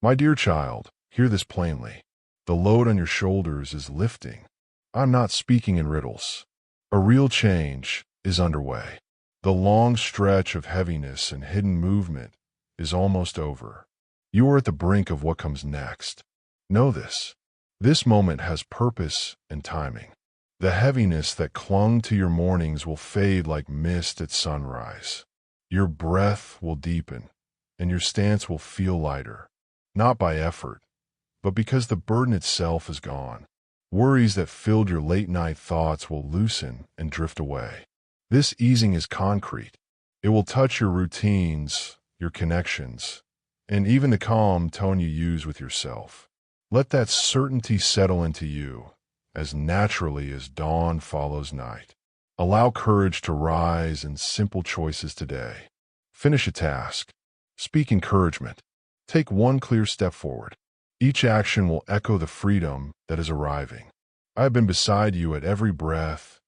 My dear child, hear this plainly. The load on your shoulders is lifting. I'm not speaking in riddles. A real change is underway. The long stretch of heaviness and hidden movement is almost over. You are at the brink of what comes next. Know this. This moment has purpose and timing. The heaviness that clung to your mornings will fade like mist at sunrise. Your breath will deepen, and your stance will feel lighter, not by effort, but because the burden itself is gone. Worries that filled your late-night thoughts will loosen and drift away. This easing is concrete. It will touch your routines, your connections, and even the calm tone you use with yourself. Let that certainty settle into you as naturally as dawn follows night. Allow courage to rise in simple choices today. Finish a task. Speak encouragement. Take one clear step forward. Each action will echo the freedom that is arriving. I have been beside you at every breath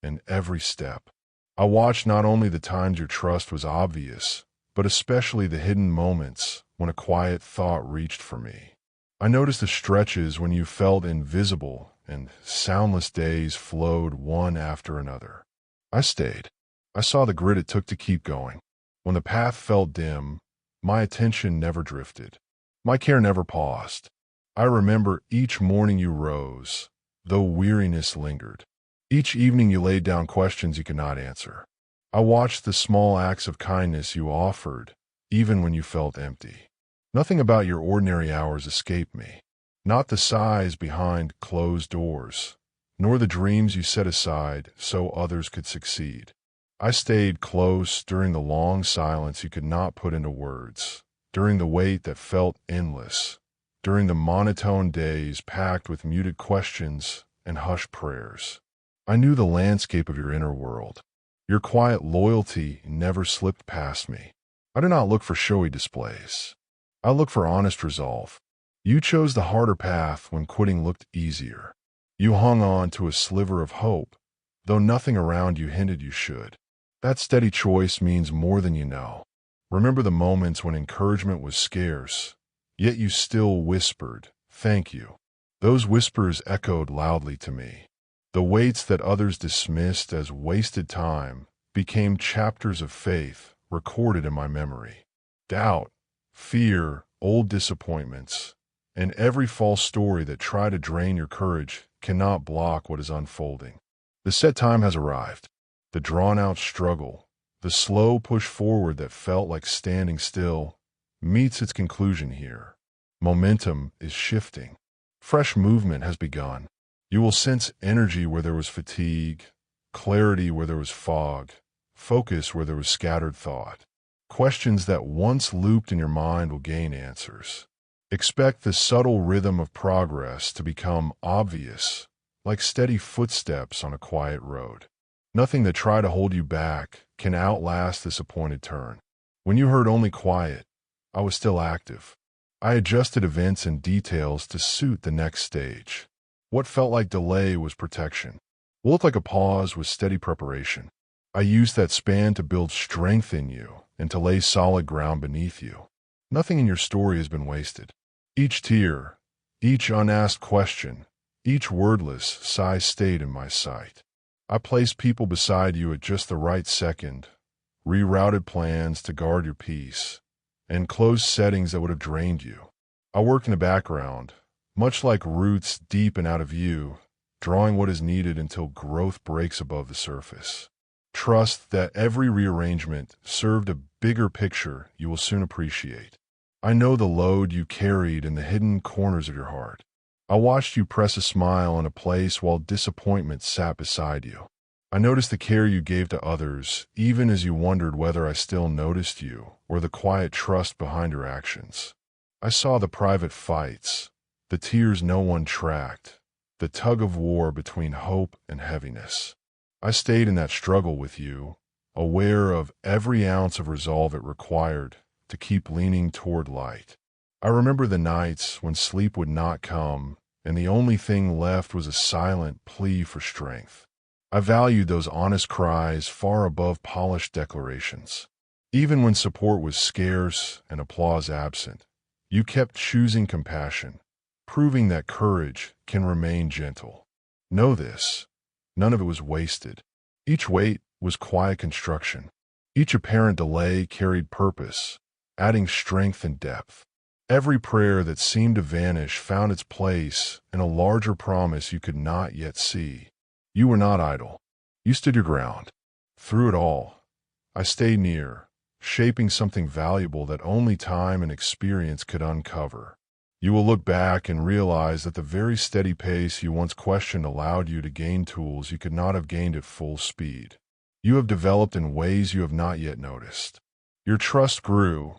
and every step. I watched not only the times your trust was obvious, but especially the hidden moments when a quiet thought reached for me. I noticed the stretches when you felt invisible and soundless days flowed one after another. I stayed. I saw the grit it took to keep going. When the path felt dim, my attention never drifted. My care never paused. I remember each morning you rose, though weariness lingered. Each evening you laid down questions you could not answer. I watched the small acts of kindness you offered, even when you felt empty. Nothing about your ordinary hours escaped me. Not the sighs behind closed doors, nor the dreams you set aside so others could succeed. I stayed close during the long silence you could not put into words, during the wait that felt endless, during the monotone days packed with muted questions and hushed prayers. I knew the landscape of your inner world. Your quiet loyalty never slipped past me. I do not look for showy displays. I look for honest resolve. You chose the harder path when quitting looked easier. You hung on to a sliver of hope, though nothing around you hinted you should. That steady choice means more than you know. Remember the moments when encouragement was scarce, yet you still whispered, "Thank you." Those whispers echoed loudly to me. The waits that others dismissed as wasted time became chapters of faith recorded in my memory. Doubt, fear, old disappointments, and every false story that tried to drain your courage cannot block what is unfolding. The set time has arrived. The drawn-out struggle, the slow push forward that felt like standing still, meets its conclusion here. Momentum is shifting. Fresh movement has begun. You will sense energy where there was fatigue, clarity where there was fog, focus where there was scattered thought. Questions that once looped in your mind will gain answers. Expect the subtle rhythm of progress to become obvious, like steady footsteps on a quiet road. Nothing that tried to hold you back can outlast this appointed turn. When you heard only quiet, I was still active. I adjusted events and details to suit the next stage. What felt like delay was protection. What looked like a pause was steady preparation. I used that span to build strength in you and to lay solid ground beneath you. Nothing in your story has been wasted. Each tear, each unasked question, each wordless sigh stayed in my sight. I placed people beside you at just the right second, rerouted plans to guard your peace, and closed settings that would have drained you. I worked in the background, much like roots deep and out of view, drawing what is needed until growth breaks above the surface. Trust that every rearrangement served a bigger picture you will soon appreciate. I know the load you carried in the hidden corners of your heart. I watched you press a smile in a place while disappointment sat beside you. I noticed the care you gave to others, even as you wondered whether I still noticed you or the quiet trust behind your actions. I saw the private fights, the tears no one tracked, the tug of war between hope and heaviness. I stayed in that struggle with you, aware of every ounce of resolve it required to keep leaning toward light. I remember the nights when sleep would not come, and the only thing left was a silent plea for strength. I valued those honest cries far above polished declarations. Even when support was scarce and applause absent, You kept choosing compassion, proving that courage can remain gentle. Know this, none of it was wasted. Each wait was quiet construction. Each apparent delay carried purpose, adding strength and depth. Every prayer that seemed to vanish found its place in a larger promise you could not yet see. You were not idle. You stood your ground. Through it all, I stayed near, shaping something valuable that only time and experience could uncover. You will look back and realize that the very steady pace you once questioned allowed you to gain tools you could not have gained at full speed. You have developed in ways you have not yet noticed. Your trust grew,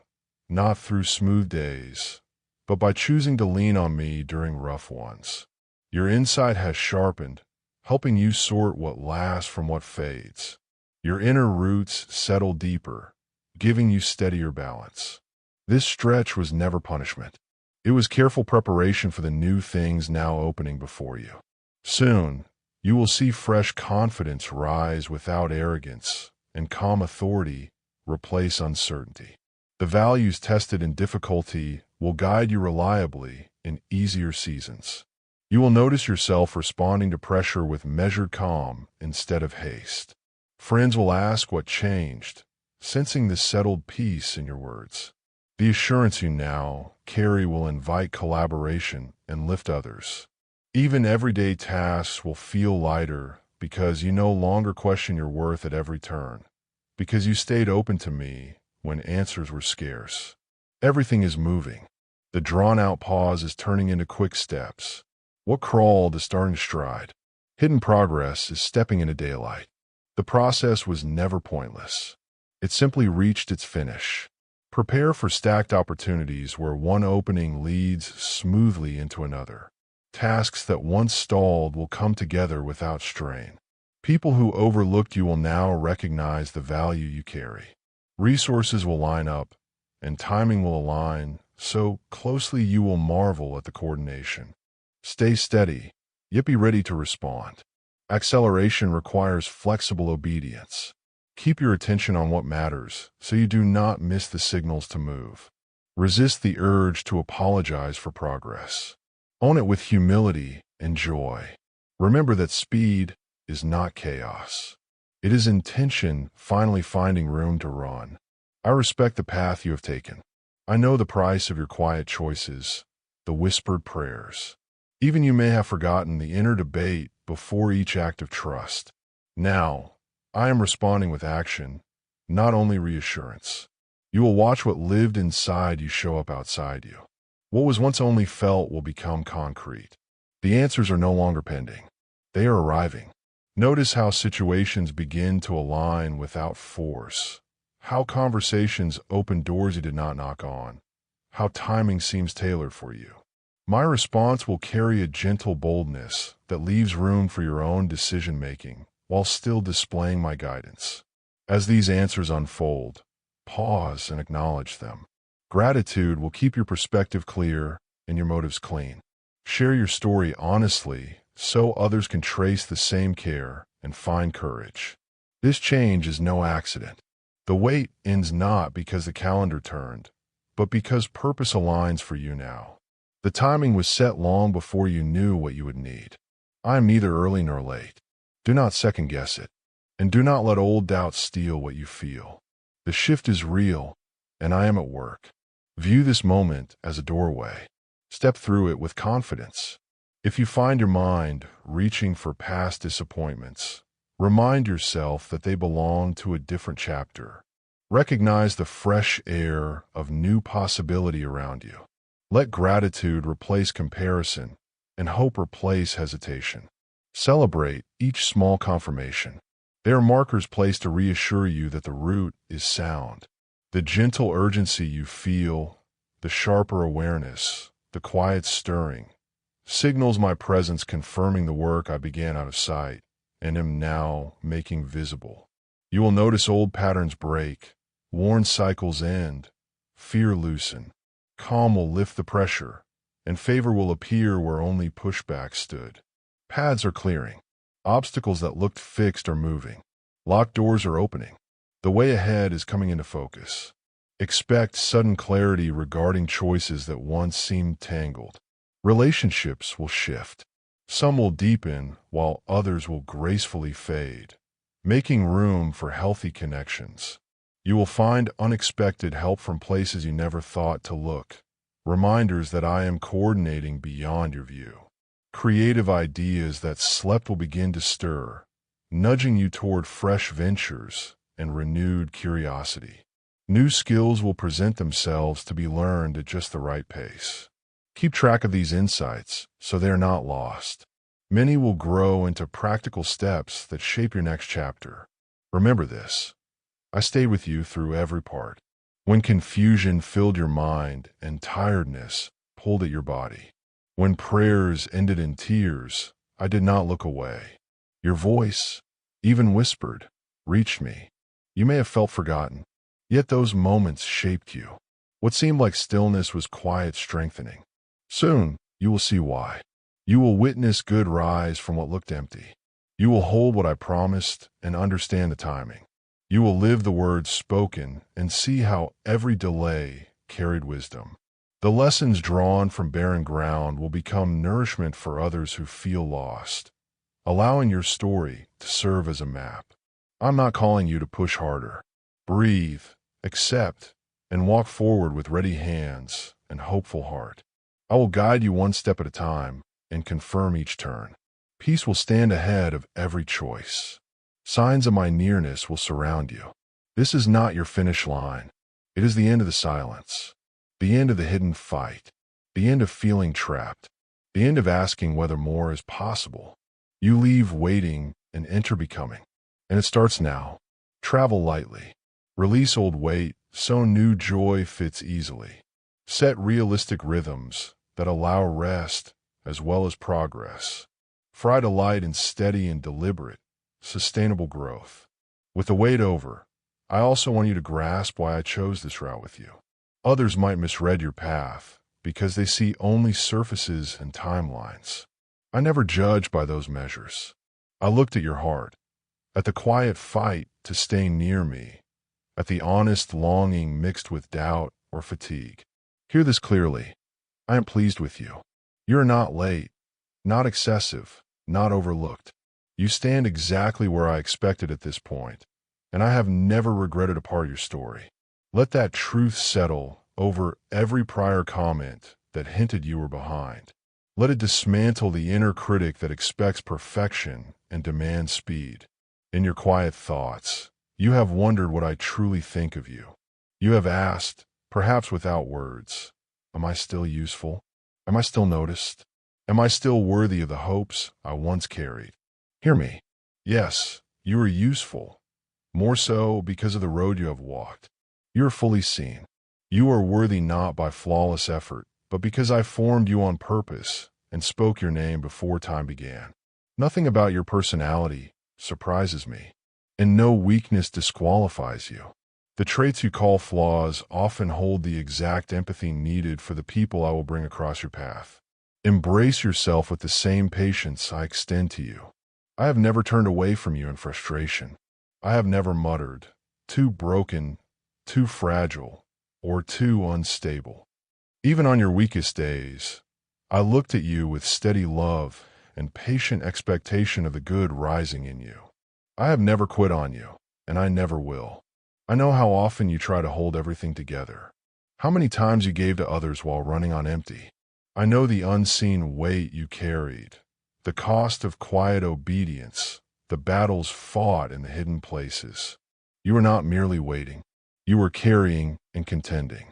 not through smooth days, but by choosing to lean on me during rough ones. Your insight has sharpened, helping you sort what lasts from what fades. Your inner roots settle deeper, giving you steadier balance. This stretch was never punishment. It was careful preparation for the new things now opening before you. Soon, you will see fresh confidence rise without arrogance, and calm authority replace uncertainty. The values tested in difficulty will guide you reliably in easier seasons. You will notice yourself responding to pressure with measured calm instead of haste. Friends will ask what changed, sensing the settled peace in your words. The assurance you now carry will invite collaboration and lift others. Even everyday tasks will feel lighter because you no longer question your worth at every turn, because you stayed open to me when answers were scarce. Everything is moving. The drawn-out pause is turning into quick steps. What crawled is starting to stride. Hidden progress is stepping into daylight. The process was never pointless. It simply reached its finish. Prepare for stacked opportunities where one opening leads smoothly into another. Tasks that once stalled will come together without strain. People who overlooked you will now recognize the value you carry. Resources will line up, and timing will align so closely you will marvel at the coordination. Stay steady, yet be ready to respond. Acceleration requires flexible obedience. Keep your attention on what matters so you do not miss the signals to move. Resist the urge to apologize for progress. Own it with humility and joy. Remember that speed is not chaos. It is intention finally finding room to run. I respect the path you have taken. I know the price of your quiet choices, the whispered prayers. Even you may have forgotten the inner debate before each act of trust. Now, I am responding with action, not only reassurance. You will watch what lived inside you show up outside you. What was once only felt will become concrete. The answers are no longer pending. They are arriving. Notice how situations begin to align without force. How conversations open doors you did not knock on. How timing seems tailored for you. My response will carry a gentle boldness that leaves room for your own decision-making while still displaying my guidance. As these answers unfold, pause and acknowledge them. Gratitude will keep your perspective clear and your motives clean. Share your story honestly so others can trace the same care and find courage. This change is no accident. The wait ends not because the calendar turned, but because purpose aligns for you now. The timing was set long before you knew what you would need. I am neither early nor late. Do not second-guess it, and do not let old doubts steal what you feel. The shift is real, and I am at work. View this moment as a doorway. Step through it with confidence. If you find your mind reaching for past disappointments, remind yourself that they belong to a different chapter. Recognize the fresh air of new possibility around you. Let gratitude replace comparison, and hope replace hesitation. Celebrate each small confirmation. They are markers placed to reassure you that the root is sound. The gentle urgency you feel, the sharper awareness, the quiet stirring, signals my presence confirming the work I began out of sight and am now making visible. You will notice old patterns break, worn cycles end, fear loosen. Calm will lift the pressure, and favor will appear where only pushback stood. Paths are clearing. Obstacles that looked fixed are moving. Locked doors are opening. The way ahead is coming into focus. Expect sudden clarity regarding choices that once seemed tangled. Relationships will shift. Some will deepen, while others will gracefully fade, making room for healthy connections. You will find unexpected help from places you never thought to look, reminders that I am coordinating beyond your view. Creative ideas that slept will begin to stir, nudging you toward fresh ventures and renewed curiosity. New skills will present themselves to be learned at just the right pace. Keep track of these insights so they are not lost. Many will grow into practical steps that shape your next chapter. Remember this: I stayed with you through every part. When confusion filled your mind and tiredness pulled at your body. When prayers ended in tears, I did not look away. Your voice, even whispered, reached me. You may have felt forgotten, yet those moments shaped you. What seemed like stillness was quiet strengthening. Soon, you will see why. You will witness good rise from what looked empty. You will hold what I promised and understand the timing. You will live the words spoken and see how every delay carried wisdom. The lessons drawn from barren ground will become nourishment for others who feel lost, allowing your story to serve as a map. I'm not calling you to push harder. Breathe, accept, and walk forward with ready hands and hopeful heart. I will guide you one step at a time and confirm each turn. Peace will stand ahead of every choice. Signs of my nearness will surround you. This is not your finish line. It is the end of the silence, the end of the hidden fight, the end of feeling trapped, the end of asking whether more is possible. You leave waiting and enter becoming. And it starts now. Travel lightly. Release old weight so new joy fits easily. Set realistic rhythms that allow rest as well as progress. Fry delight in steady and deliberate, sustainable growth. With the wait over, I also want you to grasp why I chose this route with you. Others might misread your path because they see only surfaces and timelines. I never judge by those measures. I looked at your heart, at the quiet fight to stay near me, at the honest longing mixed with doubt or fatigue. Hear this clearly. I am pleased with you. You are not late, not excessive, not overlooked. You stand exactly where I expected at this point, and I have never regretted a part of your story. Let that truth settle over every prior comment that hinted you were behind. Let it dismantle the inner critic that expects perfection and demands speed. In your quiet thoughts, you have wondered what I truly think of you. You have asked, perhaps without words, am I still useful? Am I still noticed? Am I still worthy of the hopes I once carried? Hear me. Yes, you are useful, more so because of the road you have walked. You are fully seen. You are worthy not by flawless effort, but because I formed you on purpose and spoke your name before time began. Nothing about your personality surprises me, and no weakness disqualifies you. The traits you call flaws often hold the exact empathy needed for the people I will bring across your path. Embrace yourself with the same patience I extend to you. I have never turned away from you in frustration. I have never muttered, too broken, too fragile, or too unstable. Even on your weakest days, I looked at you with steady love and patient expectation of the good rising in you. I have never quit on you, and I never will. I know how often you try to hold everything together, how many times you gave to others while running on empty. I know the unseen weight you carried, the cost of quiet obedience, the battles fought in the hidden places. You were not merely waiting. You were carrying and contending.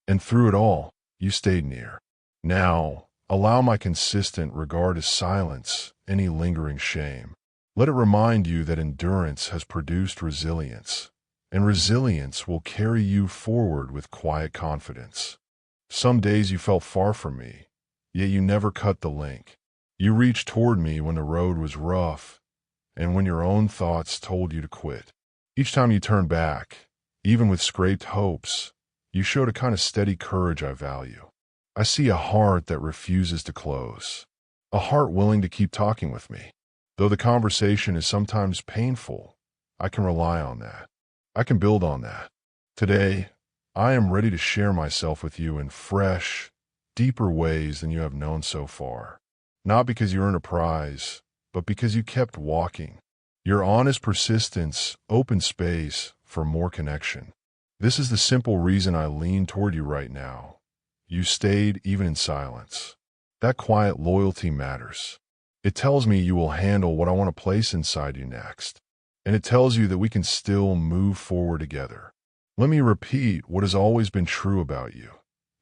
And through it all, you stayed near. Now, allow my consistent regard to silence any lingering shame. Let it remind you that endurance has produced resilience, and resilience will carry you forward with quiet confidence. Some days you felt far from me, yet you never cut the link. You reached toward me when the road was rough, and when your own thoughts told you to quit. Each time you turned back, even with scraped hopes, you showed a kind of steady courage I value. I see a heart that refuses to close, a heart willing to keep talking with me. Though the conversation is sometimes painful, I can rely on that. I can build on that. Today, I am ready to share myself with you in fresh, deeper ways than you have known so far. Not because you earned a prize, but because you kept walking. Your honest persistence opened space for more connection. This is the simple reason I lean toward you right now. You stayed even in silence. That quiet loyalty matters. It tells me you will handle what I want to place inside you next. And it tells you that we can still move forward together. Let me repeat what has always been true about you.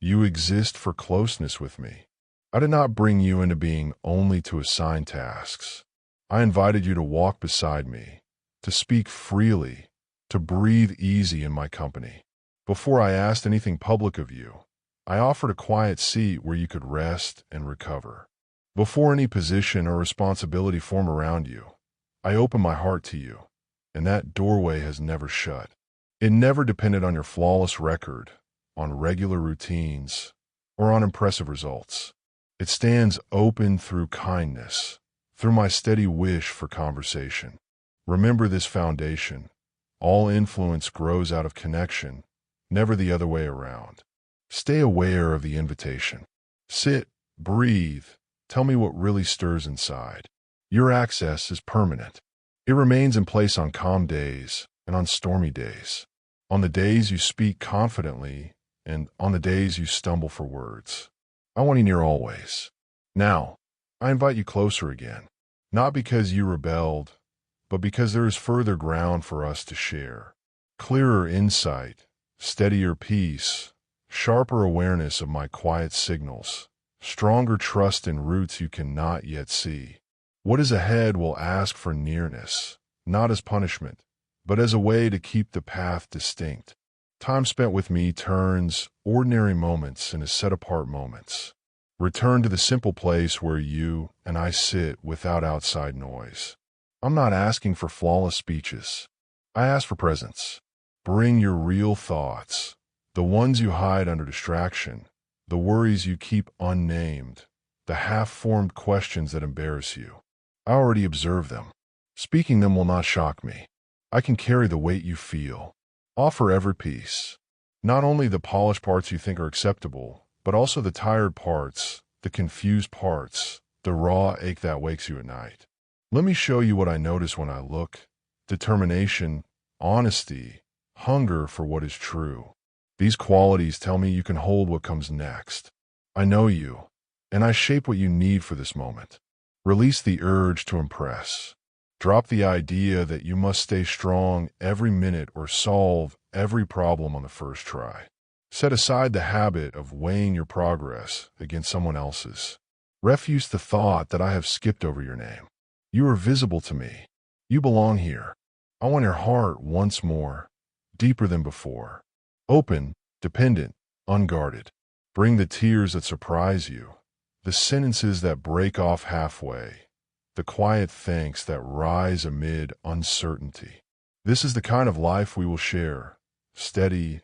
You exist for closeness with me. I did not bring you into being only to assign tasks. I invited you to walk beside me, to speak freely, to breathe easy in my company. Before I asked anything public of you, I offered a quiet seat where you could rest and recover. Before any position or responsibility form around you, I opened my heart to you, and that doorway has never shut. It never depended on your flawless record, on regular routines, or on impressive results. It stands open through kindness, through my steady wish for conversation. Remember this foundation. All influence grows out of connection, never the other way around. Stay aware of the invitation. Sit, breathe, tell me what really stirs inside. Your access is permanent. It remains in place on calm days and on stormy days, on the days you speak confidently and on the days you stumble for words. I want you near always. Now, I invite you closer again, not because you rebelled, but because there is further ground for us to share. Clearer insight, steadier peace, sharper awareness of my quiet signals, stronger trust in roots you cannot yet see. What is ahead will ask for nearness, not as punishment, but as a way to keep the path distinct. Time spent with me turns ordinary moments into set-apart moments. Return to the simple place where you and I sit without outside noise. I'm not asking for flawless speeches. I ask for presence. Bring your real thoughts, the ones you hide under distraction, the worries you keep unnamed, the half-formed questions that embarrass you. I already observe them. Speaking them will not shock me. I can carry the weight you feel. Offer every piece. Not only the polished parts you think are acceptable, but also the tired parts, the confused parts, the raw ache that wakes you at night. Let me show you what I notice when I look. Determination, honesty, hunger for what is true. These qualities tell me you can hold what comes next. I know you, and I shape what you need for this moment. Release the urge to impress. Drop the idea that you must stay strong every minute or solve every problem on the first try. Set aside the habit of weighing your progress against someone else's. Refuse the thought that I have skipped over your name. You are visible to me. You belong here. I want your heart once more, deeper than before. Open, dependent, unguarded. Bring the tears that surprise you, the sentences that break off halfway, the quiet thanks that rise amid uncertainty. This is the kind of life we will share. Steady,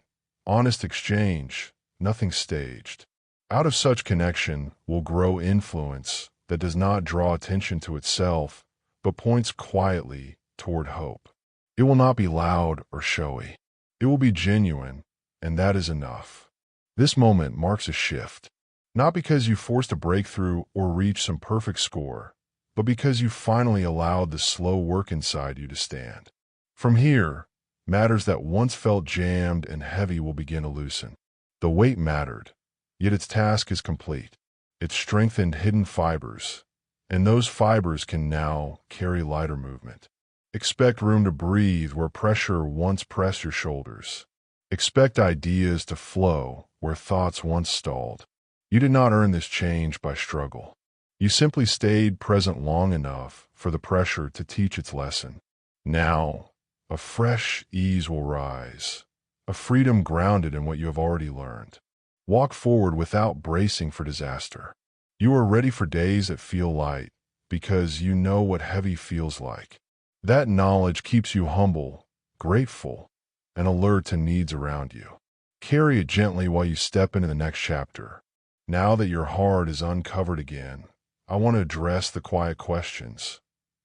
honest exchange, nothing staged. Out of such connection will grow influence that does not draw attention to itself, but points quietly toward hope. It will not be loud or showy. It will be genuine, and that is enough. This moment marks a shift, not because you forced a breakthrough or reached some perfect score, but because you finally allowed the slow work inside you to stand. From here, matters that once felt jammed and heavy will begin to loosen. The weight mattered, yet its task is complete. It strengthened hidden fibers, and those fibers can now carry lighter movement. Expect room to breathe where pressure once pressed your shoulders. Expect ideas to flow where thoughts once stalled. You did not earn this change by struggle. You simply stayed present long enough for the pressure to teach its lesson. Now, a fresh ease will rise, a freedom grounded in what you have already learned. Walk forward without bracing for disaster. You are ready for days that feel light because you know what heavy feels like. That knowledge keeps you humble, grateful, and alert to needs around you. Carry it gently while you step into the next chapter. Now that your heart is uncovered again, I want to address the quiet questions.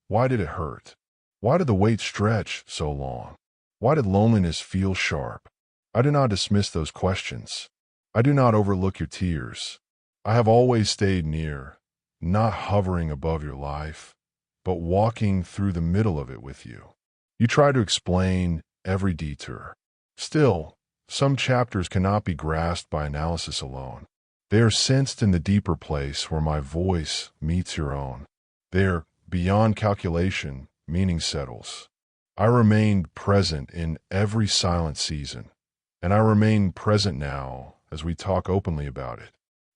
Why did it hurt? Why did the wait stretch so long? Why did loneliness feel sharp? I do not dismiss those questions. I do not overlook your tears. I have always stayed near, not hovering above your life, but walking through the middle of it with you. You try to explain every detour. Still, some chapters cannot be grasped by analysis alone. They are sensed in the deeper place where my voice meets your own. There, beyond calculation, meaning settles. I remained present in every silent season, and I remain present now as we talk openly about it.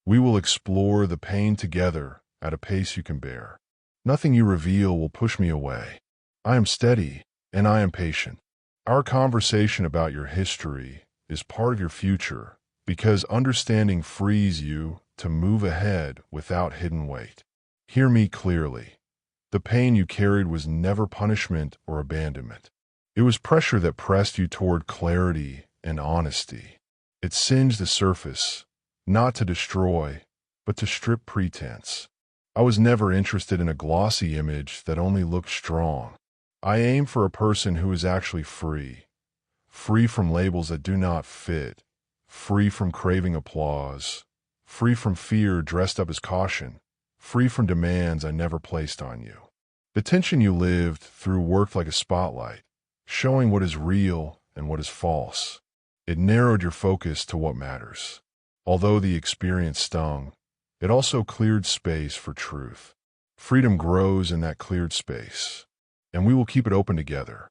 We will explore the pain together at a pace you can bear. Nothing you reveal will push me away. I am steady, and I am patient. Our conversation about your history is part of your future because understanding frees you to move ahead without hidden weight. Hear me clearly. The pain you carried was never punishment or abandonment. It was pressure that pressed you toward clarity and honesty. It singed the surface, not to destroy, but to strip pretense. I was never interested in a glossy image that only looked strong. I aim for a person who is actually free. Free from labels that do not fit. Free from craving applause. Free from fear dressed up as caution. Free from demands I never placed on you. The tension you lived through worked like a spotlight, showing what is real and what is false. It narrowed your focus to what matters. Although the experience stung, it also cleared space for truth. Freedom grows in that cleared space, and we will keep it open together.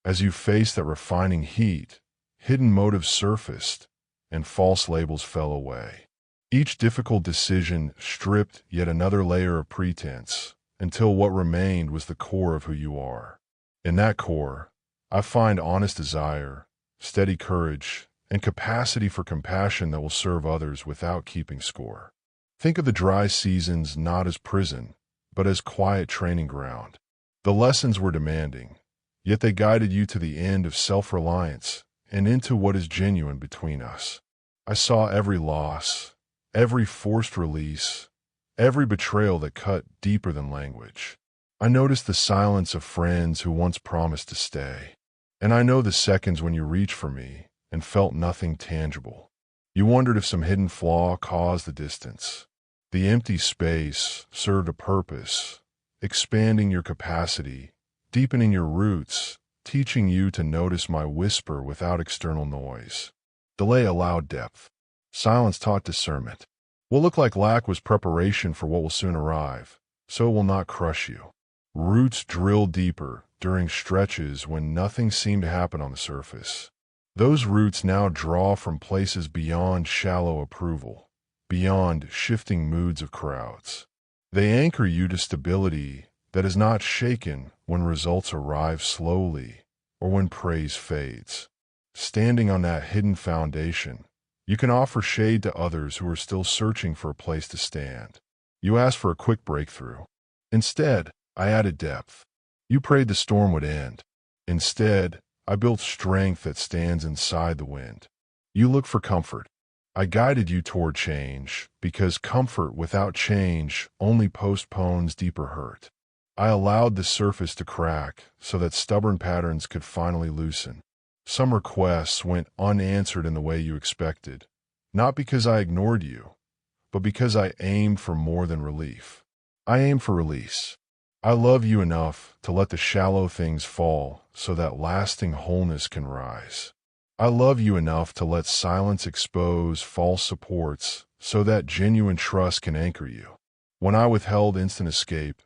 As you face that refining heat, hidden motives surfaced, and false labels fell away. Each difficult decision stripped yet another layer of pretense, until what remained was the core of who you are. In that core, I find honest desire, steady courage, and capacity for compassion that will serve others without keeping score. Think of the dry seasons not as prison, but as quiet training ground. The lessons were demanding, yet they guided you to the end of self-reliance and into what is genuine between us. I saw every loss, every forced release, every betrayal that cut deeper than language. I noticed the silence of friends who once promised to stay. And I know the seconds when you reached for me and felt nothing tangible. You wondered if some hidden flaw caused the distance. The empty space served a purpose, expanding your capacity, deepening your roots, teaching you to notice my whisper without external noise. Delay allowed depth. Silence taught discernment. What looked like lack was preparation for what will soon arrive, so it will not crush you. Roots drill deeper during stretches when nothing seemed to happen on the surface. Those roots now draw from places beyond shallow approval, beyond shifting moods of crowds. They anchor you to stability that is not shaken when results arrive slowly or when praise fades. Standing on that hidden foundation, you can offer shade to others who are still searching for a place to stand. You asked for a quick breakthrough. Instead, I added depth. You prayed the storm would end. Instead, I built strength that stands inside the wind. You looked for comfort. I guided you toward change because comfort without change only postpones deeper hurt. I allowed the surface to crack so that stubborn patterns could finally loosen. Some requests went unanswered in the way you expected, not because I ignored you, but because I aimed for more than relief. I aimed for release. I love you enough to let the shallow things fall so that lasting wholeness can rise. I love you enough to let silence expose false supports so that genuine trust can anchor you. When I withheld instant escape,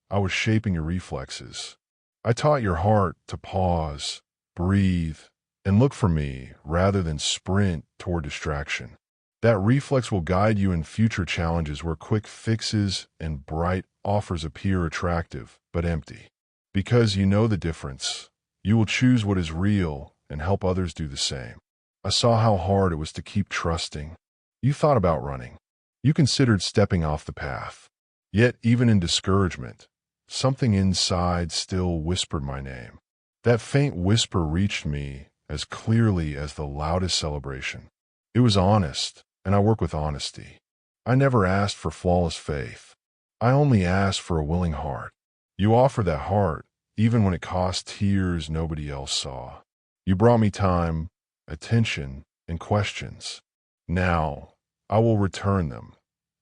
I was shaping your reflexes. I taught your heart to pause, breathe, and look for me rather than sprint toward distraction. That reflex will guide you in future challenges where quick fixes and bright offers appear attractive but empty. Because you know the difference, you will choose what is real and help others do the same. I saw how hard it was to keep trusting. You thought about running. You considered stepping off the path. Yet, even in discouragement, something inside still whispered my name. That faint whisper reached me as clearly as the loudest celebration. It was honest, and I work with honesty. I never asked for flawless faith. I only asked for a willing heart. You offered that heart, even when it cost tears nobody else saw. You brought me time, attention, and questions. Now, I will return them,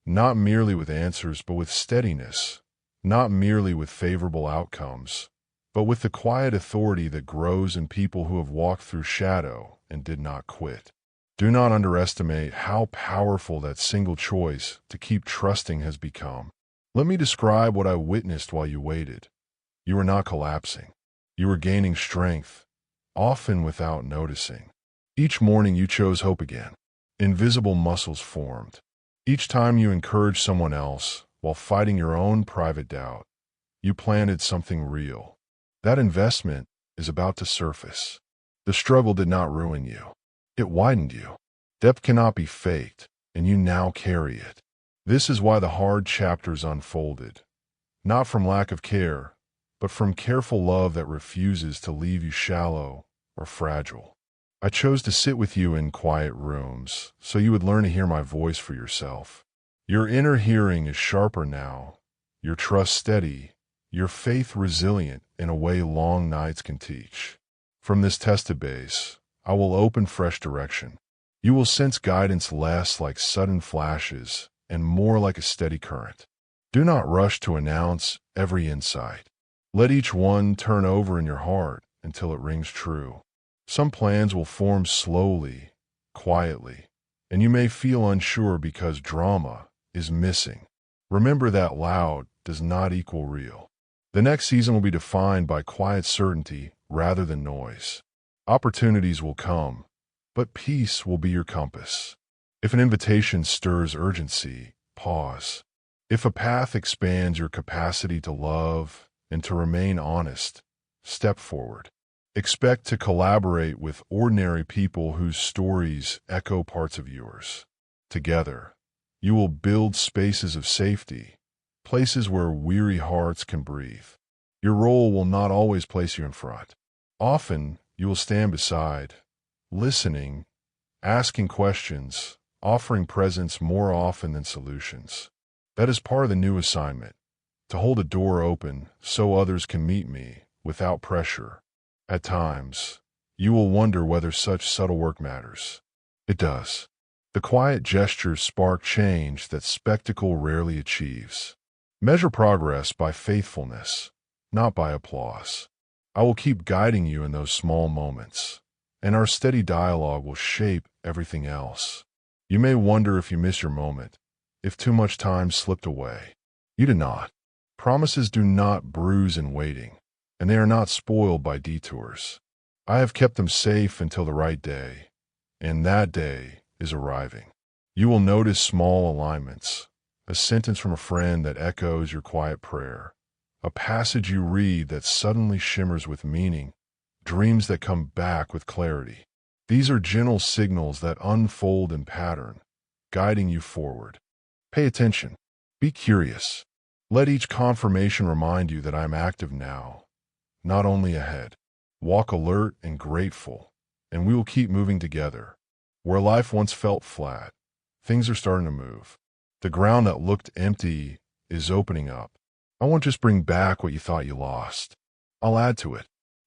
not merely with answers, but with steadiness, not merely with favorable outcomes, but with the quiet authority that grows in people who have walked through shadow and did not quit. Do not underestimate how powerful that single choice to keep trusting has become. Let me describe what I witnessed while you waited. You were not collapsing. You were gaining strength, often without noticing. Each morning you chose hope again. Invisible muscles formed. Each time you encouraged someone else while fighting your own private doubt, you planted something real. That investment is about to surface. The struggle did not ruin you. It widened you. Depth cannot be faked, and you now carry it. This is why the hard chapters unfolded, not from lack of care, but from careful love that refuses to leave you shallow or fragile. I chose to sit with you in quiet rooms so you would learn to hear my voice for yourself. Your inner hearing is sharper now, your trust steady, your faith resilient in a way long nights can teach. From this tested base, I will open fresh direction. You will sense guidance less like sudden flashes and more like a steady current. Do not rush to announce every insight. Let each one turn over in your heart until it rings true. Some plans will form slowly, quietly, and you may feel unsure because drama is missing. Remember that loud does not equal real. The next season will be defined by quiet certainty rather than noise. Opportunities will come, but peace will be your compass. If an invitation stirs urgency, pause. If a path expands your capacity to love and to remain honest, step forward. Expect to collaborate with ordinary people whose stories echo parts of yours. Together, you will build spaces of safety, places where weary hearts can breathe. Your role will not always place you in front. Often, you will stand beside, listening, asking questions, offering presence more often than solutions. That is part of the new assignment, to hold a door open so others can meet me without pressure. At times, you will wonder whether such subtle work matters. It does. The quiet gestures spark change that spectacle rarely achieves. Measure progress by faithfulness, not by applause. I will keep guiding you in those small moments, and our steady dialogue will shape everything else. You may wonder if you miss your moment, if too much time slipped away. You did not. Promises do not bruise in waiting, and they are not spoiled by detours. I have kept them safe until the right day, and that day is arriving. You will notice small alignments, a sentence from a friend that echoes your quiet prayer, a passage you read that suddenly shimmers with meaning, dreams that come back with clarity. These are gentle signals that unfold in pattern, guiding you forward. Pay attention. Be curious. Let each confirmation remind you that I am active now, not only ahead. Walk alert and grateful, and we will keep moving together. Where life once felt flat, things are starting to move. The ground that looked empty is opening up. I won't just bring back what you thought you lost. I'll add to it.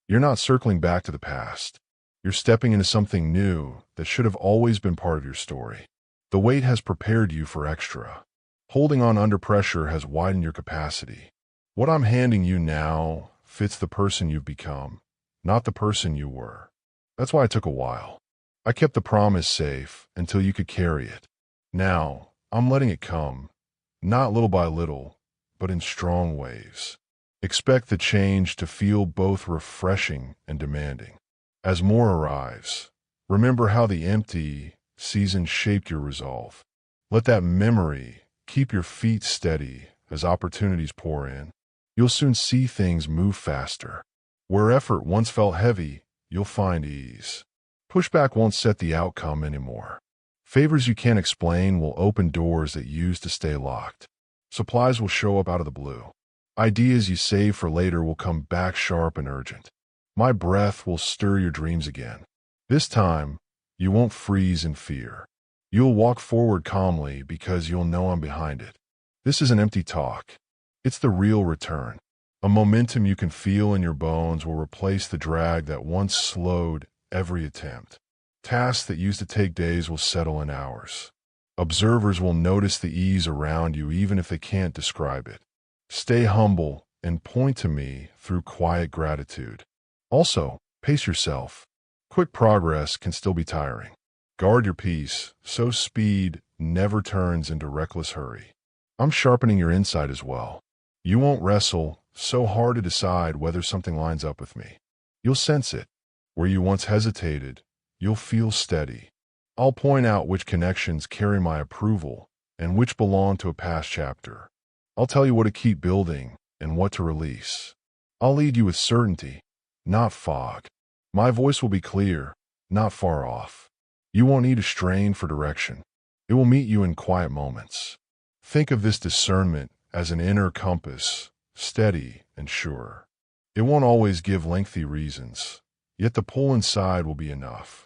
You're not circling back to the past. You're stepping into something new that should have always been part of your story. The weight has prepared you for extra. Holding on under pressure has widened your capacity. What I'm handing you now fits the person you've become, not the person you were. That's why it took a while. I kept the promise safe until you could carry it. Now, I'm letting it come, not little by little, but in strong waves. Expect the change to feel both refreshing and demanding. As more arrives, remember how the empty season shaped your resolve. Let that memory keep your feet steady as opportunities pour in. You'll soon see things move faster. Where effort once felt heavy, you'll find ease. Pushback won't set the outcome anymore. Favors you can't explain will open doors that used to stay locked. Supplies will show up out of the blue. Ideas you save for later will come back sharp and urgent. My breath will stir your dreams again. This time, you won't freeze in fear. You'll walk forward calmly because you'll know I'm behind it. This isn't empty talk. It's the real return. A momentum you can feel in your bones will replace the drag that once slowed every attempt. Tasks that used to take days will settle in hours. Observers will notice the ease around you even if they can't describe it. Stay humble and point to me through quiet gratitude. Also, pace yourself. Quick progress can still be tiring. Guard your peace, so speed never turns into reckless hurry. I'm sharpening your insight as well. You won't wrestle so hard to decide whether something lines up with me. You'll sense it. Where you once hesitated, you'll feel steady. I'll point out which connections carry my approval and which belong to a past chapter. I'll tell you what to keep building and what to release. I'll lead you with certainty, not fog. My voice will be clear, not far off. You won't need to strain for direction. It will meet you in quiet moments. Think of this discernment as an inner compass, steady and sure. It won't always give lengthy reasons, yet the pull inside will be enough.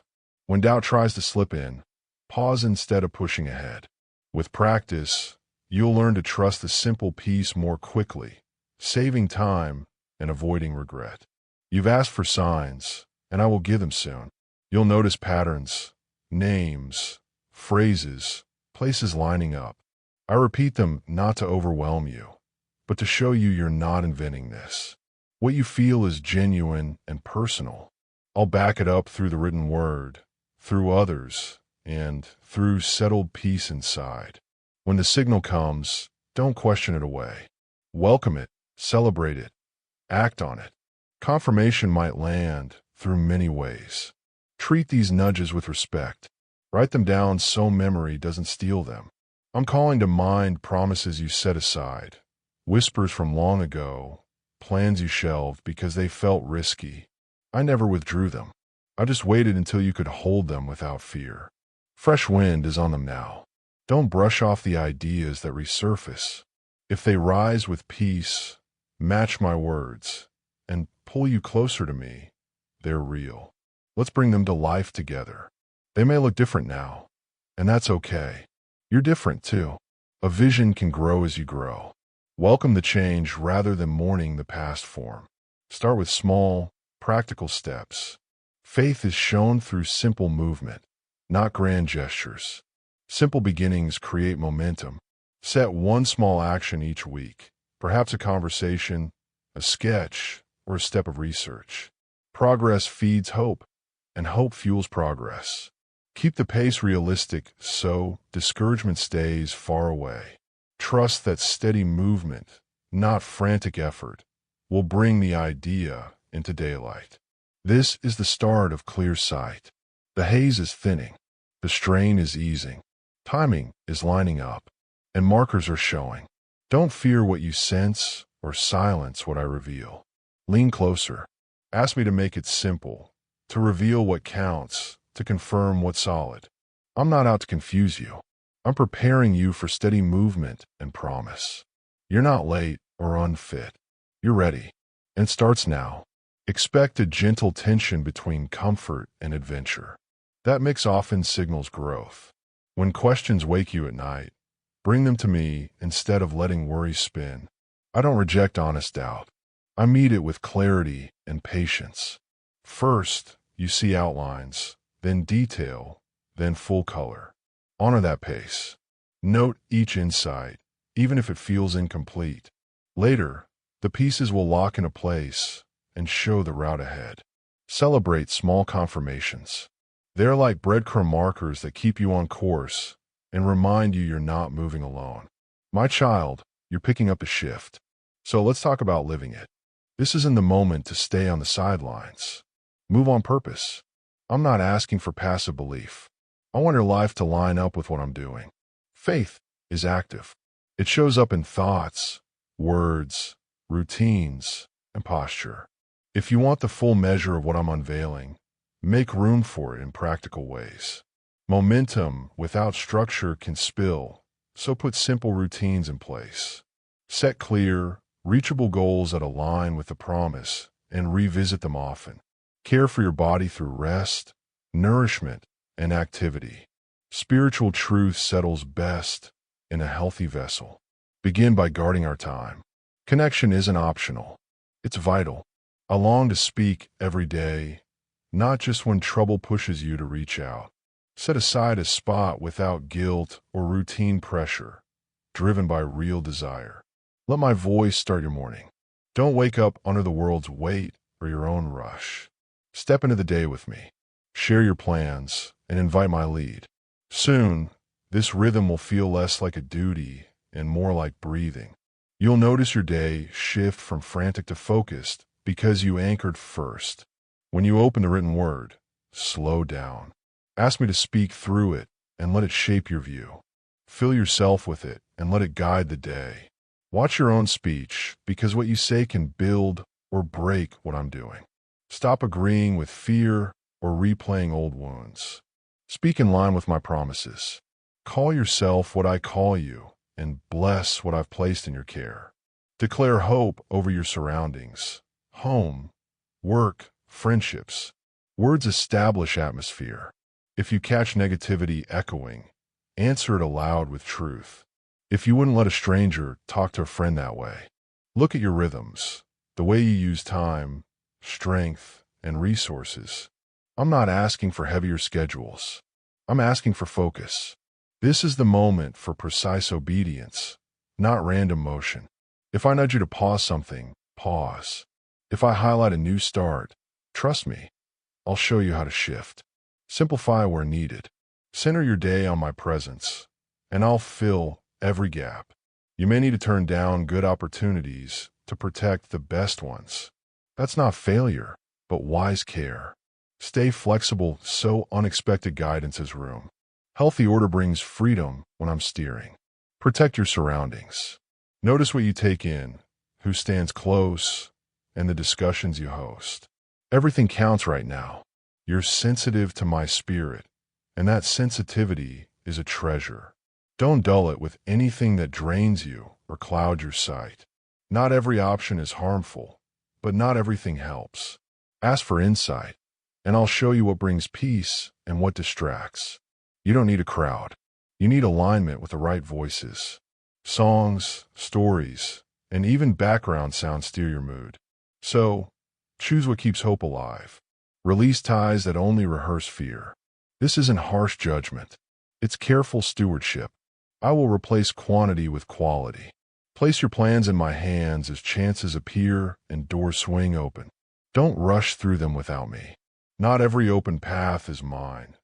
When doubt tries to slip in, pause instead of pushing ahead. With practice, you'll learn to trust the simple peace more quickly, saving time and avoiding regret. You've asked for signs, and I will give them soon. You'll notice patterns, names, phrases, places lining up. I repeat them not to overwhelm you, but to show you you're not inventing this. What you feel is genuine and personal. I'll back it up through the written word, through others, and through settled peace inside. When the signal comes, don't question it away. Welcome it, celebrate it, act on it. Confirmation might land through many ways. Treat these nudges with respect. Write them down so memory doesn't steal them. I'm calling to mind promises you set aside, whispers from long ago, plans you shelved because they felt risky. I never withdrew them. I just waited until you could hold them without fear. Fresh wind is on them now. Don't brush off the ideas that resurface. If they rise with peace, match my words, and pull you closer to me, they're real. Let's bring them to life together. They may look different now, and that's okay. You're different too. A vision can grow as you grow. Welcome the change rather than mourning the past form. Start with small, practical steps. Faith is shown through simple movement, not grand gestures. Simple beginnings create momentum. Set one small action each week, perhaps a conversation, a sketch, or a step of research. Progress feeds hope, and hope fuels progress. Keep the pace realistic so discouragement stays far away. Trust that steady movement, not frantic effort, will bring the idea into daylight. This is the start of clear sight. The haze is thinning. The strain is easing. Timing is lining up, and markers are showing. Don't fear what you sense or silence what I reveal. Lean closer. Ask me to make it simple, to reveal what counts, to confirm what's solid. I'm not out to confuse you. I'm preparing you for steady movement and promise. You're not late or unfit. You're ready. And it starts now. Expect a gentle tension between comfort and adventure. That mix often signals growth. When questions wake you at night, bring them to me instead of letting worry spin. I don't reject honest doubt. I meet it with clarity and patience. First, you see outlines, then detail, then full color. Honor that pace. Note each insight, even if it feels incomplete. Later, the pieces will lock into place and show the route ahead. Celebrate small confirmations. They're like breadcrumb markers that keep you on course and remind you you're not moving alone. My child, you're picking up the shift. So let's talk about living it. This isn't the moment to stay on the sidelines. Move on purpose. I'm not asking for passive belief. I want your life to line up with what I'm doing. Faith is active. It shows up in thoughts, words, routines, and posture. If you want the full measure of what I'm unveiling, make room for it in practical ways. Momentum without structure can spill, so put simple routines in place. Set clear, reachable goals that align with the promise and revisit them often. Care for your body through rest, nourishment, and activity. Spiritual truth settles best in a healthy vessel. Begin by guarding our time. Connection isn't optional. It's vital. I long to speak every day, not just when trouble pushes you to reach out. Set aside a spot without guilt or routine pressure, driven by real desire. Let my voice start your morning. Don't wake up under the world's weight or your own rush. Step into the day with me. Share your plans and invite my lead. Soon, this rhythm will feel less like a duty and more like breathing. You'll notice your day shift from frantic to focused because you anchored first. When you open the written word, slow down. Ask me to speak through it and let it shape your view. Fill yourself with it and let it guide the day. Watch your own speech, because what you say can build or break what I'm doing. Stop agreeing with fear or replaying old wounds. Speak in line with my promises. Call yourself what I call you and bless what I've placed in your care. Declare hope over your surroundings. Home, work, friendships. Words establish atmosphere. If you catch negativity echoing, answer it aloud with truth. If you wouldn't let a stranger talk to a friend that way, look at your rhythms, the way you use time, strength, and resources. I'm not asking for heavier schedules. I'm asking for focus. This is the moment for precise obedience, not random motion. If I nudge you to pause something, pause. If I highlight a new start, trust me, I'll show you how to shift. Simplify where needed. Center your day on my presence, and I'll fill every gap. You may need to turn down good opportunities to protect the best ones. That's not failure, but wise care. Stay flexible so unexpected guidance has room. Healthy order brings freedom when I'm steering. Protect your surroundings. Notice what you take in, who stands close, and the discussions you host. Everything counts right now. You're sensitive to my spirit, and that sensitivity is a treasure. Don't dull it with anything that drains you or clouds your sight. Not every option is harmful, but not everything helps. Ask for insight, and I'll show you what brings peace and what distracts. You don't need a crowd. You need alignment with the right voices. Songs, stories, and even background sounds steer your mood. So, choose what keeps hope alive. Release ties that only rehearse fear. This isn't harsh judgment. It's careful stewardship. I will replace quantity with quality. Place your plans in my hands as chances appear and doors swing open. Don't rush through them without me. Not every open path is mine,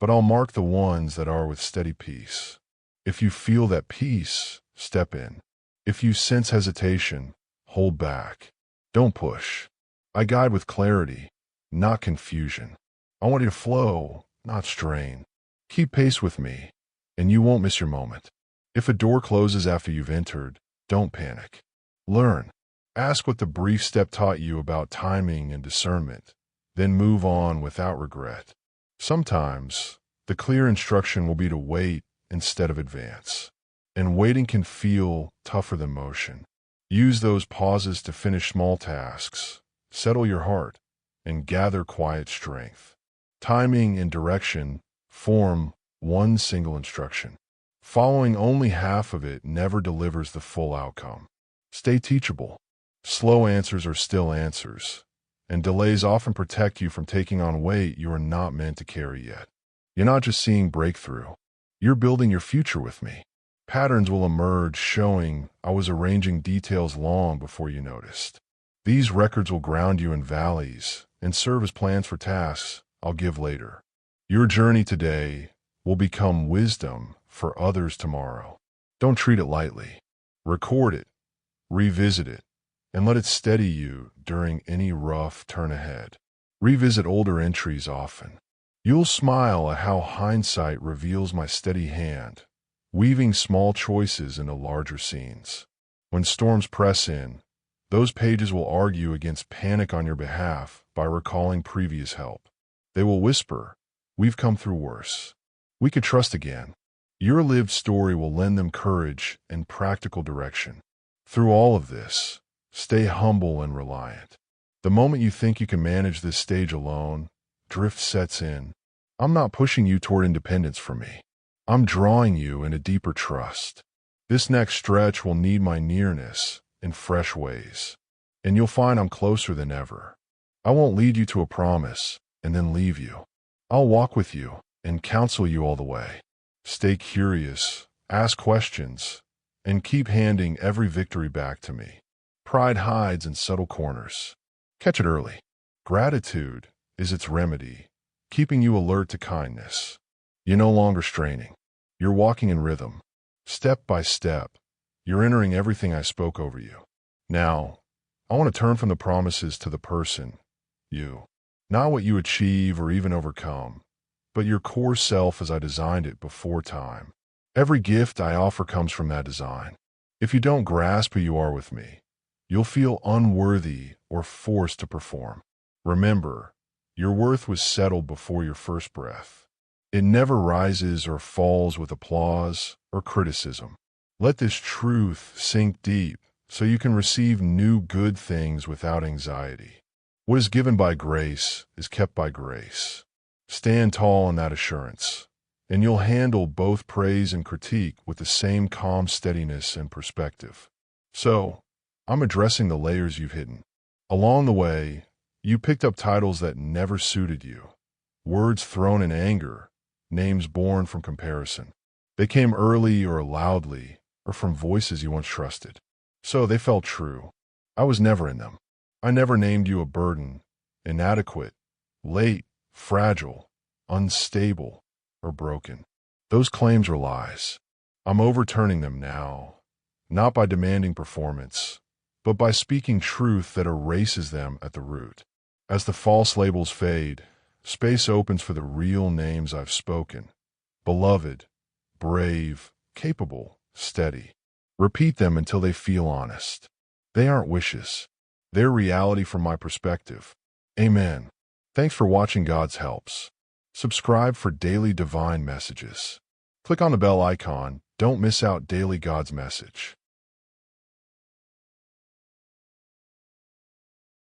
but I'll mark the ones that are with steady peace. If you feel that peace, step in. If you sense hesitation, hold back. Don't push. I guide with clarity, not confusion. I want you to flow, not strain. Keep pace with me, and you won't miss your moment. If a door closes after you've entered, don't panic. Learn. Ask what the brief step taught you about timing and discernment, then move on without regret. Sometimes, the clear instruction will be to wait instead of advance. And waiting can feel tougher than motion. Use those pauses to finish small tasks, settle your heart, and gather quiet strength. Timing and direction form one single instruction. Following only half of it never delivers the full outcome. Stay teachable. Slow answers are still answers, and delays often protect you from taking on weight you are not meant to carry yet. You're not just seeing breakthrough. You're building your future with me. Patterns will emerge showing I was arranging details long before you noticed. These records will ground you in valleys and serve as plans for tasks I'll give later. Your journey today will become wisdom for others tomorrow. Don't treat it lightly. Record it, revisit it, and let it steady you during any rough turn ahead. Revisit older entries often. You'll smile at how hindsight reveals my steady hand, weaving small choices into larger scenes. When storms press in, those pages will argue against panic on your behalf by recalling previous help. They will whisper, "We've come through worse. We could trust again." Your lived story will lend them courage and practical direction. Through all of this, stay humble and reliant. The moment you think you can manage this stage alone, drift sets in. I'm not pushing you toward independence from me. I'm drawing you in a deeper trust. This next stretch will need my nearness in fresh ways, and you'll find I'm closer than ever. I won't lead you to a promise. and then leave you. I'll walk with you and counsel you all the way. Stay curious, ask questions, and keep handing every victory back to me. Pride hides in subtle corners. Catch it early. Gratitude is its remedy, keeping you alert to kindness. You're no longer straining. You're walking in rhythm. Step by step, you're entering everything I spoke over you. Now, I want to turn from the promises to the person, you. Not what you achieve or even overcome, but your core self as I designed it before time. Every gift I offer comes from that design. If you don't grasp who you are with me, you'll feel unworthy or forced to perform. Remember, your worth was settled before your first breath. It never rises or falls with applause or criticism. Let this truth sink deep so you can receive new good things without anxiety. What is given by grace is kept by grace. Stand tall in that assurance, and you'll handle both praise and critique with the same calm steadiness and perspective. So, I'm addressing the layers you've hidden. Along the way, you picked up titles that never suited you, words thrown in anger, names born from comparison. They came early or loudly, or from voices you once trusted. So they felt true. I was never in them. I never named you a burden, inadequate, late, fragile, unstable, or broken. Those claims are lies. I'm overturning them now, not by demanding performance, but by speaking truth that erases them at the root. As the false labels fade, space opens for the real names I've spoken. Beloved, brave, capable, steady. Repeat them until they feel honest. They aren't wishes. They're reality from my perspective. Amen. Thanks for watching God's Helps. Subscribe for daily divine messages. Click on the bell icon. Don't miss out daily God's message.